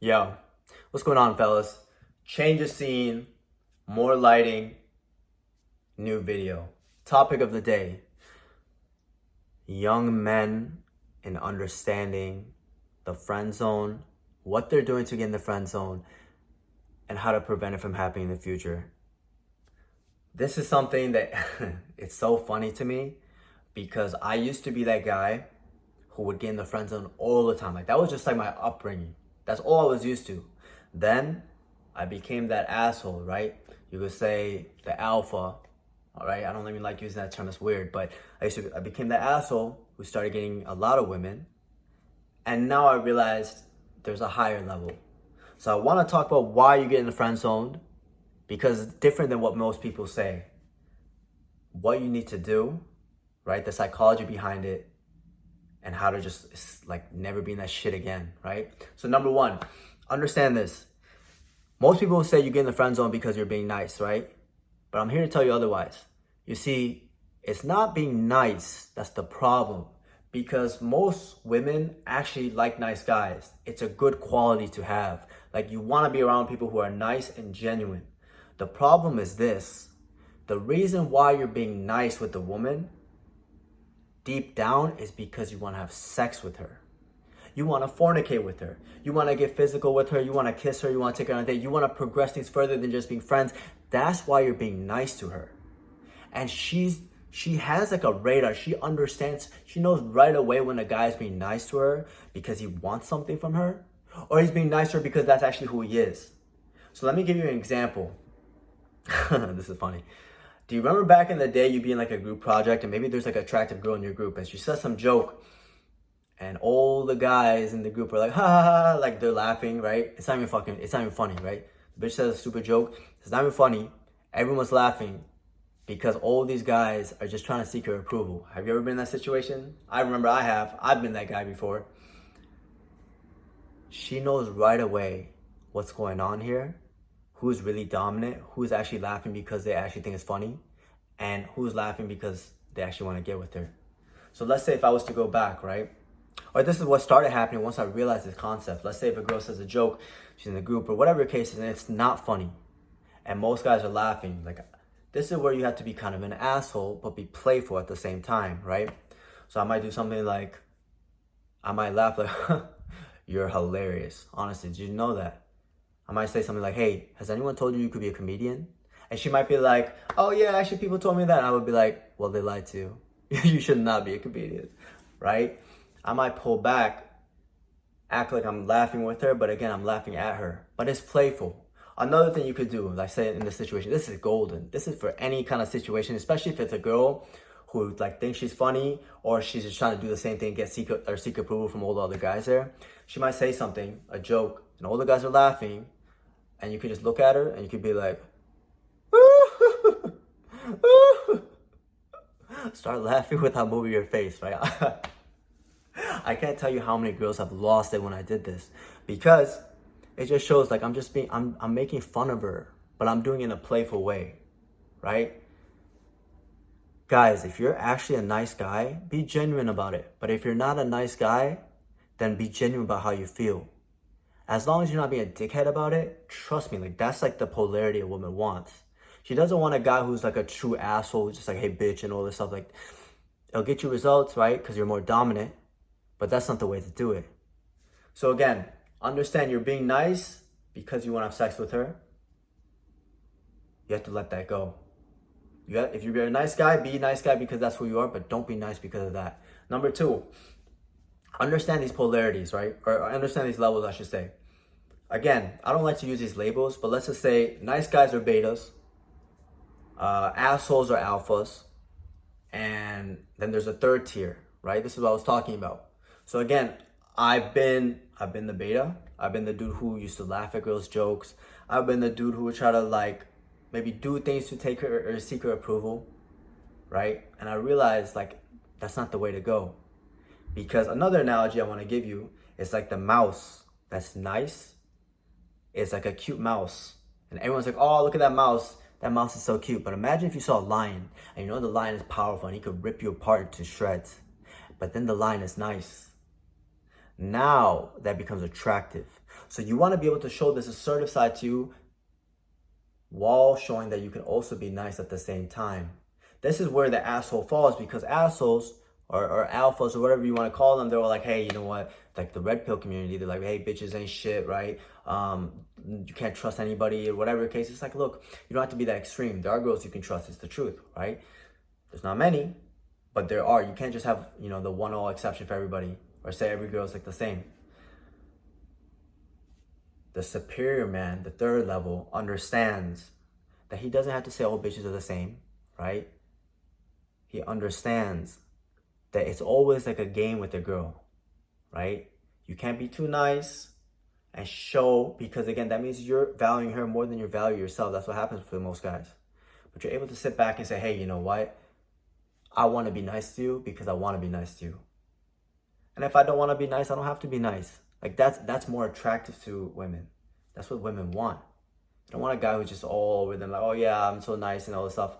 Yo, what's going on, fellas? Change of scene, more lighting, new video. Topic of the day: young men and understanding the friend zone, what they're doing to get in the friend zone, and how to prevent it from happening in the future. This is something that it's so funny to me because I used to be that guy who would get in the friend zone all the time. Like, that was just like my upbringing. That's all I was used to. Then I became that asshole, right? You could say the alpha, all right? I don't even like using that term, it's weird, but I became that asshole who started getting a lot of women. And now I realized there's a higher level. So I want to talk about why you get in the friend zone, because it's different than what most people say. What you need to do, right? The psychology behind it, and how to just like never be in that shit again, right? So number one, understand this. Most people will say you get in the friend zone because you're being nice, right? But I'm here to tell you otherwise. You see, it's not being nice that's the problem, because most women actually like nice guys. It's a good quality to have. Like, you want to be around people who are nice and genuine. The problem is this: the reason why you're being nice with the woman deep down is because you want to have sex with her. You want to fornicate with her. You want to get physical with her. You want to kiss her. You want to take her on a date. You want to progress things further than just being friends. That's why you're being nice to her. And she has like a radar. She understands. She knows right away when a guy is being nice to her because he wants something from her, or he's being nice to her because that's actually who he is. So let me give you an example. This is funny. Do you remember back in the day, you'd be in like a group project and maybe there's like an attractive girl in your group and she says some joke and all the guys in the group are like, ha ha ha, like they're laughing, right? It's not even funny, right? The bitch says a stupid joke. It's not even funny. Everyone's laughing because all these guys are just trying to seek her approval. Have you ever been in that situation? I remember I have. I've been that guy before. She knows right away what's going on here. Who's really dominant, who's actually laughing because they actually think it's funny, and who's laughing because they actually want to get with her. So let's say if I was to go back, right? Or this is what started happening once I realized this concept. Let's say if a girl says a joke, she's in the group or whatever the case is, and it's not funny, and most guys are laughing. Like, this is where you have to be kind of an asshole, but be playful at the same time, right? So I might do something like, I might laugh like, you're hilarious. Honestly, did you know that? I might say something like, hey, has anyone told you you could be a comedian? And she might be like, oh yeah, actually people told me that. And I would be like, well, they lied to you. You should not be a comedian, right? I might pull back, act like I'm laughing with her, but again, I'm laughing at her. But it's playful. Another thing you could do, like say in this situation, this is golden. This is for any kind of situation, especially if it's a girl who like thinks she's funny, or she's just trying to do the same thing, seek approval from all the other guys there. She might say something, a joke, and all the guys are laughing. And you could just look at her and you could be like, start laughing without moving your face, right? I can't tell you how many girls have lost it when I did this, because it just shows like I'm making fun of her, but I'm doing it in a playful way, right? Guys, if you're actually a nice guy, be genuine about it. But if you're not a nice guy, then be genuine about how you feel. As long as you're not being a dickhead about it, trust me, like that's like the polarity a woman wants. She doesn't want a guy who's like a true asshole, who's just like, hey bitch and all this stuff. Like, it'll get you results, right? Because you're more dominant, but that's not the way to do it. So again, understand you're being nice because you want to have sex with her. You have to let that go. If you're a nice guy, be a nice guy because that's who you are, but don't be nice because of that. Number two, understand these polarities, right? Or understand these levels, I should say. Again, I don't like to use these labels, but let's just say nice guys are betas, assholes are alphas, and then there's a third tier, right? This is what I was talking about. So again, I've been the beta. I've been the dude who used to laugh at girls' jokes. I've been the dude who would try to like maybe do things to take her or seek her approval, right? And I realized like that's not the way to go. Because another analogy I want to give you is like the mouse that's nice. It's like a cute mouse. And everyone's like, oh, look at that mouse. That mouse is so cute. But imagine if you saw a lion and you know the lion is powerful and he could rip you apart into shreds. But then the lion is nice. Now that becomes attractive. So you want to be able to show this assertive side to you while showing that you can also be nice at the same time. This is where the asshole falls, because assholes or alphas or whatever you want to call them, they're all like, hey, you know what? Like the red pill community, they're like, hey, bitches ain't shit, right? You can't trust anybody or whatever the case. It's like, look, you don't have to be that extreme. There are girls you can trust. It's the truth, right? There's not many, but there are. You can't just have, the one all exception for everybody or say every girl's like the same. The superior man, the third level, understands that he doesn't have to say all bitches are the same, right? He understands that it's always like a game with a girl, right? You can't be too nice and show, because again, that means you're valuing her more than you value yourself. That's what happens for most guys. But you're able to sit back and say, hey, you know what? I want to be nice to you because I want to be nice to you. And if I don't want to be nice, I don't have to be nice. Like that's more attractive to women. That's what women want. They don't want a guy who's just all over them, like, oh yeah, I'm so nice and all this stuff.